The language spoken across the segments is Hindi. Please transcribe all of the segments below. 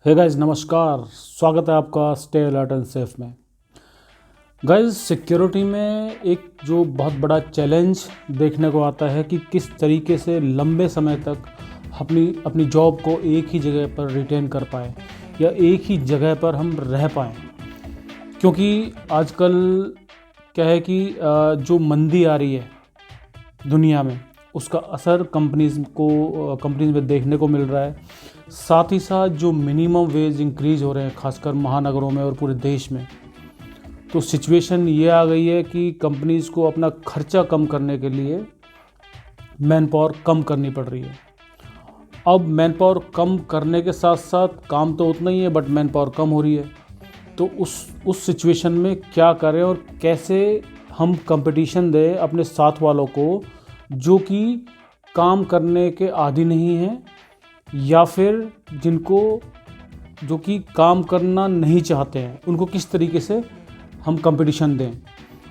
हे गाइस, नमस्कार। स्वागत है आपका स्टे अलर्ट एंड सेफ में। गाइस, सिक्योरिटी में एक जो बहुत बड़ा चैलेंज देखने को आता है कि किस तरीके से लंबे समय तक अपनी जॉब को एक ही जगह पर रिटेन कर पाए या एक ही जगह पर हम रह पाएँ। क्योंकि आजकल क्या है कि जो मंदी आ रही है दुनिया में, उसका असर कंपनीज़ में देखने को मिल रहा है। साथ ही साथ जो मिनिमम वेज इंक्रीज़ हो रहे हैं, खासकर महानगरों में और पूरे देश में, तो सिचुएशन ये आ गई है कि कंपनीज़ को अपना खर्चा कम करने के लिए मैन पावर कम करनी पड़ रही है। अब मैन पावर कम करने के साथ साथ काम तो उतना ही है, बट मैन पावर कम हो रही है। तो उस सिचुएशन में क्या करें और कैसे हम कंपटीशन दें अपने साथ वालों को जो कि काम करने के आदी नहीं हैं, या फिर जो कि काम करना नहीं चाहते हैं, उनको किस तरीके से हम कंपटीशन दें।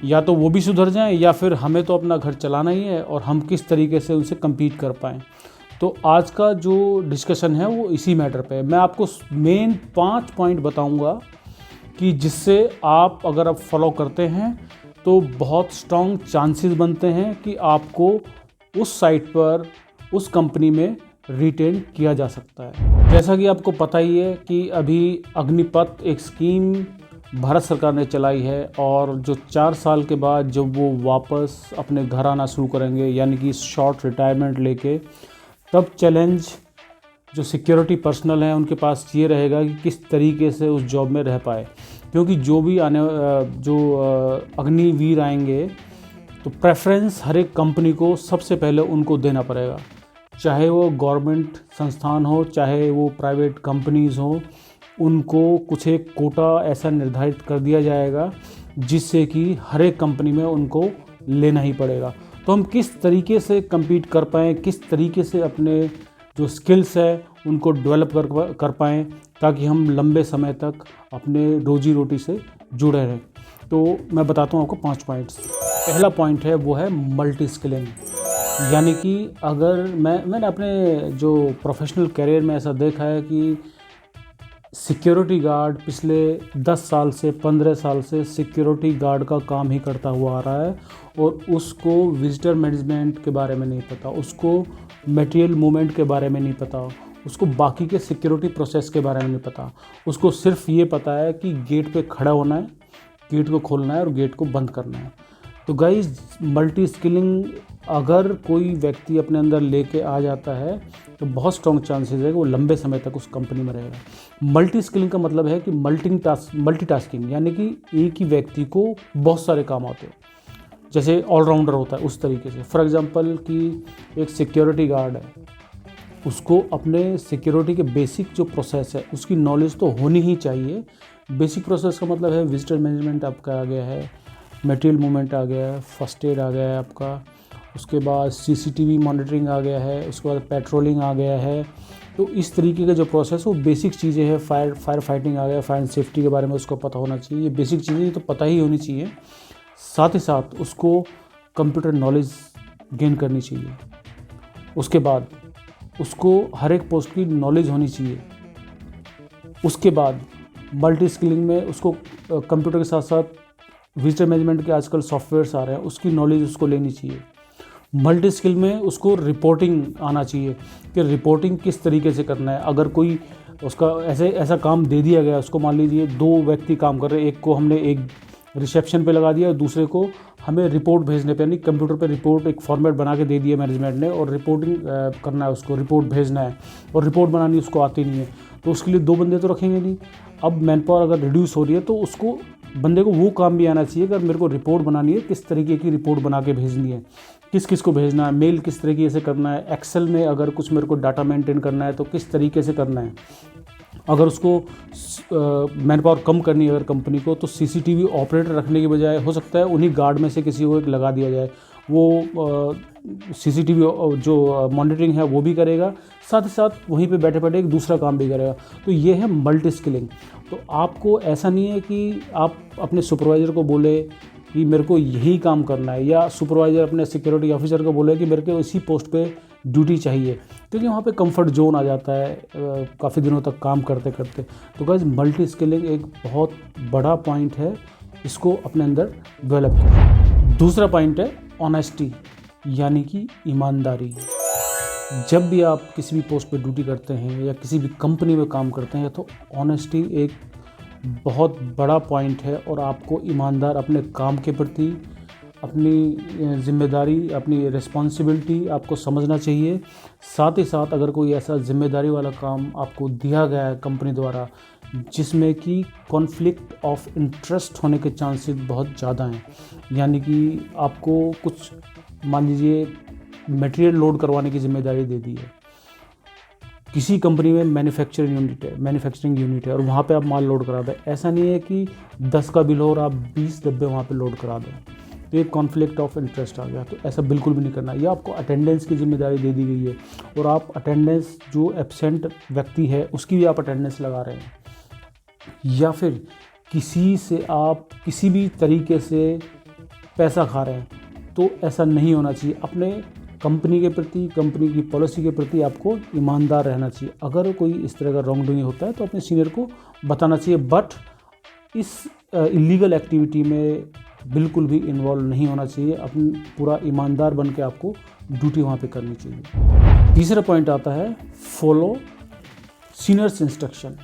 या तो वो भी सुधर जाएं, या फिर हमें तो अपना घर चलाना ही है और हम किस तरीके से उनसे compete कर पाएँ। तो आज का जो डिस्कशन है वो इसी मैटर पे है। मैं आपको मेन 5 पॉइंट बताऊंगा कि जिससे आप अगर आप फॉलो करते हैं तो बहुत स्ट्रॉन्ग चांसेस बनते हैं कि आपको उस साइट पर, उस कंपनी में रिटेन किया जा सकता है। जैसा कि आपको पता ही है कि अभी अग्निपथ एक स्कीम भारत सरकार ने चलाई है, और जो 4 साल के बाद जब वो वापस अपने घर आना शुरू करेंगे, यानी कि शॉर्ट रिटायरमेंट लेके, तब चैलेंज जो सिक्योरिटी पर्सनल हैं उनके पास ये रहेगा कि किस तरीके से उस जॉब में रह पाए। क्योंकि जो भी अग्निवीर आएंगे तो प्रेफरेंस हर एक कंपनी को सबसे पहले उनको देना पड़ेगा, चाहे वो गवर्नमेंट संस्थान हो, चाहे वो प्राइवेट कंपनीज़ हो। उनको कुछ एक कोटा ऐसा निर्धारित कर दिया जाएगा जिससे कि हर एक कंपनी में उनको लेना ही पड़ेगा। तो हम किस तरीके से compete कर पाएँ, किस तरीके से अपने जो स्किल्स है उनको डेवलप कर पाएँ, ताकि हम लंबे समय तक अपने रोजी रोटी से जुड़े रहें। तो मैं बताता हूँ आपको 5 पॉइंट्स। पहला पॉइंट है वो है मल्टी स्किलिंग। यानी कि अगर मैंने अपने जो प्रोफेशनल करियर में ऐसा देखा है कि सिक्योरिटी गार्ड पिछले 10 साल से 15 साल से सिक्योरिटी गार्ड का काम ही करता हुआ आ रहा है, और उसको विजिटर मैनेजमेंट के बारे में नहीं पता, उसको मटेरियल मूवमेंट के बारे में नहीं पता, उसको बाकी के सिक्योरिटी प्रोसेस के बारे में नहीं पता। उसको सिर्फ ये पता है कि गेट पे खड़ा होना है, गेट को खोलना है और गेट को बंद करना है। तो गाइज, मल्टी स्किलिंग अगर कोई व्यक्ति अपने अंदर लेके आ जाता है तो बहुत स्ट्रॉन्ग चांसेस है कि वो लंबे समय तक उस कंपनी में रहेगा। मल्टी स्किलिंग का मतलब है कि मल्टीटास्किंग, यानी कि एक ही व्यक्ति को बहुत सारे काम आते हैं, जैसे ऑलराउंडर होता है उस तरीके से। फॉर एग्जांपल कि एक सिक्योरिटी गार्ड है, उसको अपने सिक्योरिटी के बेसिक जो प्रोसेस है उसकी नॉलेज तो होनी ही चाहिए। बेसिक प्रोसेस का मतलब है विजिटर मैनेजमेंट आपका आ गया है, मटेरियल मूवमेंट आ गया है, फर्स्ट एड आ गया है आपका, उसके बाद सीसीटीवी मॉनिटरिंग आ गया है, उसके बाद पेट्रोलिंग आ गया है। तो इस तरीके का जो प्रोसेस है वो बेसिक चीज़ें हैं। फायर फाइटिंग आ गया, फायर एंड सेफ्टी के बारे में उसको पता होना चाहिए। ये बेसिक चीज़ें तो पता ही होनी चाहिए। साथ ही साथ उसको कंप्यूटर नॉलेज गेन करनी चाहिए। उसके बाद उसको हर एक पोस्ट की नॉलेज होनी चाहिए। उसके बाद मल्टी स्किलिंग में उसको कंप्यूटर के साथ साथ विजिटर मैनेजमेंट के आजकल सॉफ्टवेयर्स आ रहे हैं, उसकी नॉलेज उसको लेनी चाहिए। मल्टी स्किल में उसको रिपोर्टिंग आना चाहिए कि रिपोर्टिंग किस तरीके से करना है। अगर कोई उसका ऐसा काम दे दिया गया, उसको मान लीजिए 2 व्यक्ति काम कर रहे हैं, एक को हमने एक रिसेप्शन पे लगा दिया और दूसरे को हमें रिपोर्ट भेजने पे, यानी कंप्यूटर पे रिपोर्ट एक फॉर्मेट बना के दे दिया मैनेजमेंट ने, और रिपोर्टिंग करना है, उसको रिपोर्ट भेजना है, और रिपोर्ट बनानी उसको आती नहीं है, तो उसके लिए 2 बंदे तो रखेंगे नहीं। अब मैन पावर अगर रिड्यूस हो रही है तो उसको बंदे को वो काम भी आना चाहिए। अगर मेरे को रिपोर्ट बनानी है, किस तरीके की रिपोर्ट बना के भेजनी है, किस किस को भेजना है, मेल किस तरीके से करना है, एक्सेल में अगर कुछ मेरे को डाटा मेंटेन करना है तो किस तरीके से करना है। अगर उसको मैन पावर कम करनी है अगर कंपनी को, तो सीसीटीवी ऑपरेटर रखने की बजाय हो सकता है उन्हीं गार्ड में से किसी को एक लगा दिया जाए। वो सीसीटीवी जो मॉनिटरिंग है वो भी करेगा, साथ ही साथ वहीं पे बैठे बैठे एक दूसरा काम भी करेगा। तो ये है मल्टी स्किलिंग। तो आपको ऐसा नहीं है कि आप अपने सुपरवाइज़र को बोले कि मेरे को यही काम करना है, या सुपरवाइज़र अपने सिक्योरिटी ऑफिसर को बोले कि मेरे को इसी पोस्ट पे ड्यूटी चाहिए, क्योंकि वहाँ पे कंफर्ट जोन आ जाता है काफ़ी दिनों तक काम करते करते। तो गाइस मल्टी स्किलिंग एक बहुत बड़ा पॉइंट है, इसको अपने अंदर डेवलप करें। दूसरा पॉइंट है ऑनेस्टी, यानी कि ईमानदारी। जब भी आप किसी भी पोस्ट पे ड्यूटी करते हैं या किसी भी कंपनी में काम करते हैं तो ऑनेस्टी एक बहुत बड़ा पॉइंट है, और आपको ईमानदार अपने काम के प्रति, अपनी जिम्मेदारी, अपनी रिस्पॉन्सिबिलिटी आपको समझना चाहिए। साथ ही साथ अगर कोई ऐसा जिम्मेदारी वाला काम आपको दिया गया है कंपनी द्वारा जिसमें कि कॉन्फ्लिक्ट ऑफ इंटरेस्ट होने के चांसेस बहुत ज़्यादा हैं, यानी कि आपको कुछ मान लीजिए मटेरियल लोड करवाने की जिम्मेदारी दे दी है, किसी कंपनी में मैन्युफैक्चरिंग यूनिट है और वहाँ पे आप माल लोड करा दें। ऐसा नहीं है कि 10 का बिल हो और आप 20 डब्बे वहाँ पे लोड करा दें, तो एक कॉन्फ्लिक्ट ऑफ इंटरेस्ट आ गया। तो ऐसा बिल्कुल भी नहीं करना। या आपको अटेंडेंस की जिम्मेदारी दे दी गई है और आप अटेंडेंस, जो एब्सेंट व्यक्ति है उसकी भी आप अटेंडेंस लगा रहे हैं, या फिर किसी से आप किसी भी तरीके से पैसा खा रहे हैं, तो ऐसा नहीं होना चाहिए। अपने कंपनी के प्रति, कंपनी की पॉलिसी के प्रति आपको ईमानदार रहना चाहिए। अगर कोई इस तरह का रॉन्ग डूइंग होता है तो अपने सीनियर को बताना चाहिए, बट इस इलीगल एक्टिविटी में बिल्कुल भी इन्वॉल्व नहीं होना चाहिए। अपनी पूरा ईमानदार बन के आपको ड्यूटी वहाँ पे करनी चाहिए। तीसरा पॉइंट आता है फॉलो सीनियर्स इंस्ट्रक्शन,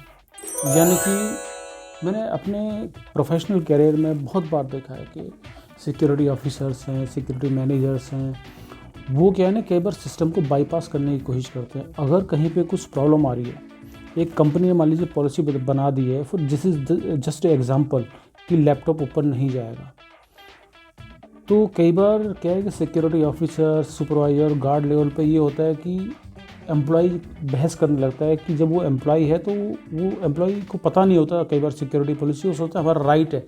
यानी कि मैंने अपने प्रोफेशनल कैरियर में बहुत बार देखा है कि सिक्योरिटी ऑफिसर्स हैं, सिक्योरिटी मैनेजर्स हैं, वो क्या है ना, कई बार सिस्टम को बाईपास करने की कोशिश करते हैं। अगर कहीं पे कुछ प्रॉब्लम आ रही है, एक कंपनी ने मान लीजिए पॉलिसी बना दी है, फिर दिस इज जस्ट एग्जांपल कि लैपटॉप ऊपर नहीं जाएगा, तो कई बार क्या है कि security officer, supervisor, guard level पे ये होता है कि एम्प्लॉय बहस करने लगता है कि जब वो एम्प्लॉय है तो वो एम्प्लॉय को पता नहीं होता कई बार सिक्योरिटी पॉलिसी, वो सोचता है हमारा राइट है,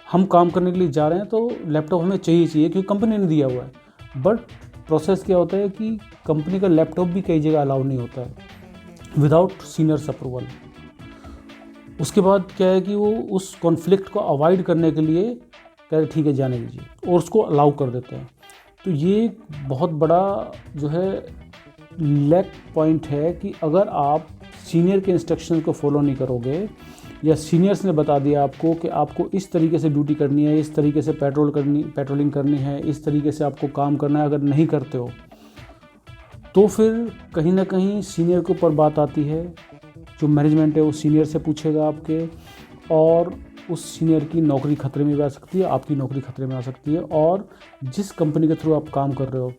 हम काम करने के लिए जा रहे हैं तो लैपटॉप हमें चाहिए क्योंकि कंपनी ने दिया हुआ है। बट प्रोसेस क्या होता है कि कंपनी का लैपटॉप भी कई जगह अलाउ नहीं होता है विदाउट सीनियर्स अप्रूवल। उसके बाद क्या है कि वो उस कॉन्फ्लिक्ट को अवॉइड करने के लिए कहते हैं ठीक है जाने दीजिए, और उसको अलाउ कर देते हैं। तो ये बहुत बड़ा जो है लैक पॉइंट है कि अगर आप सीनियर के इंस्ट्रक्शन को फॉलो नहीं करोगे, या सीनियर्स ने बता दिया आपको कि आपको इस तरीके से ड्यूटी करनी है, इस तरीके से पेट्रोलिंग करनी है, इस तरीके से आपको काम करना है, अगर नहीं करते हो तो फिर कहीं ना कहीं सीनियर के ऊपर बात आती है। जो मैनेजमेंट है वो सीनियर से पूछेगा आपके, और उस सीनियर की नौकरी खतरे में भी आ सकती है, आपकी नौकरी खतरे में आ सकती है, और जिस कंपनी के थ्रू आप काम कर रहे हो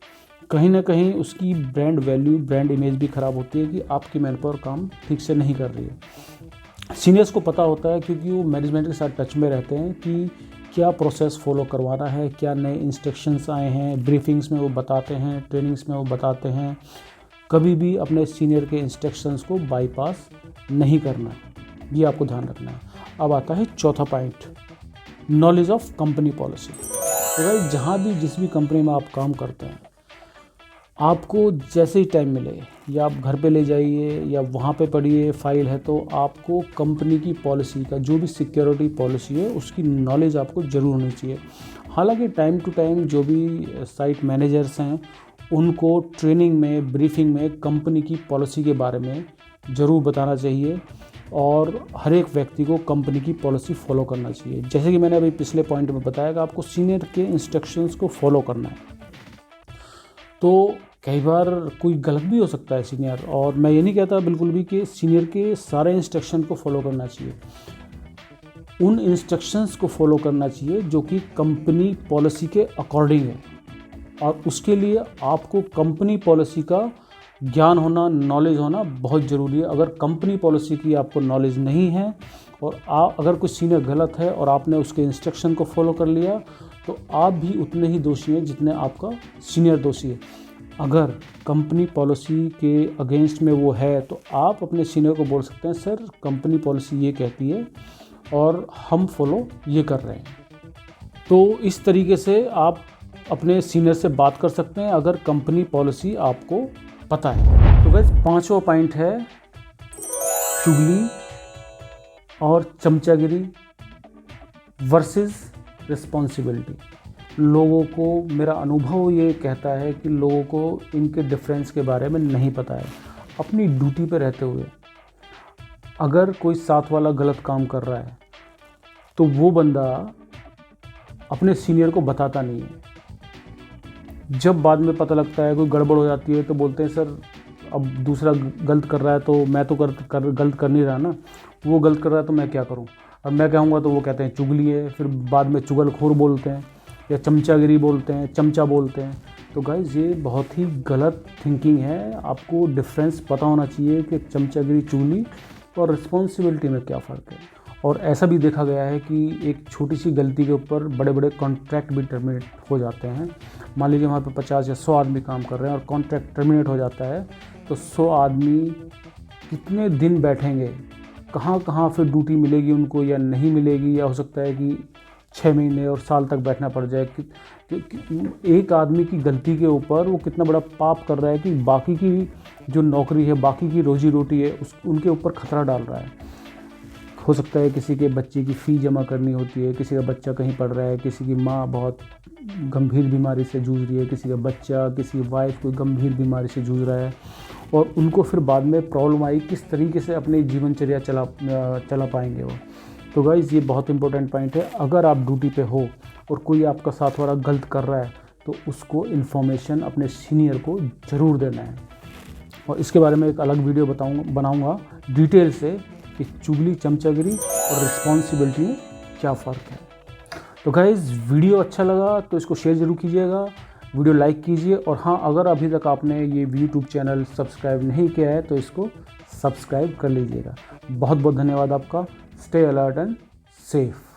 कहीं ना कहीं उसकी ब्रांड वैल्यू, ब्रांड इमेज भी ख़राब होती है कि आपकी मैनपावर काम ठीक से नहीं कर रही है। सीनियर्स को पता होता है क्योंकि वो मैनेजमेंट के साथ टच में रहते हैं कि क्या प्रोसेस फॉलो करवाना है, क्या नए इंस्ट्रक्शंस आए हैं, ब्रीफिंग्स में वो बताते हैं, ट्रेनिंग्स में वो बताते हैं। कभी भी अपने सीनियर के इंस्ट्रक्शंस को बाईपास नहीं करना है, ये आपको ध्यान रखना है। अब आता है चौथा point, knowledge of company policy. तो भाई जहाँ भी जिस भी कंपनी में आप काम करते हैं, आपको जैसे ही टाइम मिले, या आप घर पे ले जाइए या वहाँ पे पढ़िए, फाइल है तो आपको कंपनी की पॉलिसी का, जो भी सिक्योरिटी पॉलिसी है उसकी नॉलेज आपको ज़रूर होनी चाहिए। हालांकि टाइम टू टाइम जो भी साइट मैनेजर्स हैं उनको ट्रेनिंग में, ब्रीफिंग में कंपनी की पॉलिसी के बारे में ज़रूर बताना चाहिए, और हर एक व्यक्ति को कंपनी की पॉलिसी फॉलो करना चाहिए। जैसे कि मैंने अभी पिछले पॉइंट में बताया कि आपको सीनियर के इंस्ट्रक्शंस को फॉलो करना है। तो कई बार कोई गलत भी हो सकता है सीनियर, और मैं ये नहीं कहता बिल्कुल भी कि सीनियर के सारे इंस्ट्रक्शन को फॉलो करना चाहिए। उन इंस्ट्रक्शंस को फॉलो करना चाहिए जो कि कंपनी पॉलिसी के अकॉर्डिंग है, और उसके लिए आपको कंपनी पॉलिसी का ज्ञान होना, नॉलेज होना बहुत ज़रूरी है। अगर कंपनी पॉलिसी की आपको नॉलेज नहीं है और अगर कोई सीनियर गलत है और आपने उसके इंस्ट्रक्शन को फॉलो कर लिया, तो आप भी उतने ही दोषी हैं जितने आपका सीनियर दोषी है। अगर कंपनी पॉलिसी के अगेंस्ट में वो है तो आप अपने सीनियर को बोल सकते हैं, सर कंपनी पॉलिसी ये कहती है और हम फॉलो ये कर रहे हैं। तो इस तरीके से आप अपने सीनियर से बात कर सकते हैं अगर कंपनी पॉलिसी आपको पता है। तो बस पांचवा पॉइंट है चुगली और चमचागिरी वर्सेस रिस्पॉन्सिबिलिटी, लोगों को, मेरा अनुभव ये कहता है कि लोगों को इनके डिफरेंस के बारे में नहीं पता है। अपनी ड्यूटी पे रहते हुए अगर कोई साथ वाला गलत काम कर रहा है तो वो बंदा अपने सीनियर को बताता नहीं है। जब बाद में पता लगता है, कोई गड़बड़ हो जाती है, तो बोलते हैं सर अब दूसरा गलत कर रहा है तो मैं तो गलत कर नहीं रहा ना, वो गलत कर रहा है तो मैं क्या करूं। अब मैं कहूँगा तो वो कहते हैं चुगली है, फिर बाद में चुगलखोर बोलते हैं या चमचागिरी बोलते हैं, चमचा बोलते हैं। तो गाइज़ ये बहुत ही गलत थिंकिंग है। आपको डिफरेंस पता होना चाहिए कि चमचागिरी, चुगली और रिस्पॉन्सिबिलिटी में क्या फ़र्क है। और ऐसा भी देखा गया है कि एक छोटी सी गलती के ऊपर बड़े बड़े कॉन्ट्रैक्ट भी टर्मिनेट हो जाते हैं। मान लीजिए वहाँ पे 50 या 100 आदमी काम कर रहे हैं और कॉन्ट्रैक्ट टर्मिनेट हो जाता है, तो 100 आदमी कितने दिन बैठेंगे, कहाँ कहाँ फिर ड्यूटी मिलेगी उनको या नहीं मिलेगी, या हो सकता है कि 6 महीने और साल तक बैठना पड़ जाए। कि एक आदमी की गलती के ऊपर वो कितना बड़ा पाप कर रहा है कि बाकी की जो नौकरी है, बाकी की रोजी रोटी है, उनके ऊपर खतरा डाल रहा है। हो सकता है किसी के बच्चे की फ़ी जमा करनी होती है, किसी का बच्चा कहीं पढ़ रहा है, किसी की माँ बहुत गंभीर बीमारी से जूझ रही है, किसी का बच्चा, किसी वाइफ कोई गंभीर बीमारी से जूझ रहा है, और उनको फिर बाद में प्रॉब्लम आई, किस तरीके से अपनी जीवनचर्या चला पाएंगे वो। तो गाइज़ ये बहुत इंपॉर्टेंट पॉइंट है। अगर आप ड्यूटी पे हो और कोई आपका साथ वाला गलत कर रहा है तो उसको इन्फॉर्मेशन अपने सीनियर को ज़रूर देना है। और इसके बारे में एक अलग वीडियो बनाऊंगा डिटेल से कि चुगली, चमचागिरी और रिस्पॉन्सिबिलिटी में क्या फ़र्क है। तो गाइज़ वीडियो अच्छा लगा तो इसको शेयर ज़रूर कीजिएगा, वीडियो लाइक कीजिए, और हाँ, अगर अभी तक आपने ये यूट्यूब चैनल सब्सक्राइब नहीं किया है तो इसको सब्सक्राइब कर लीजिएगा। बहुत बहुत धन्यवाद आपका। Stay alert and safe.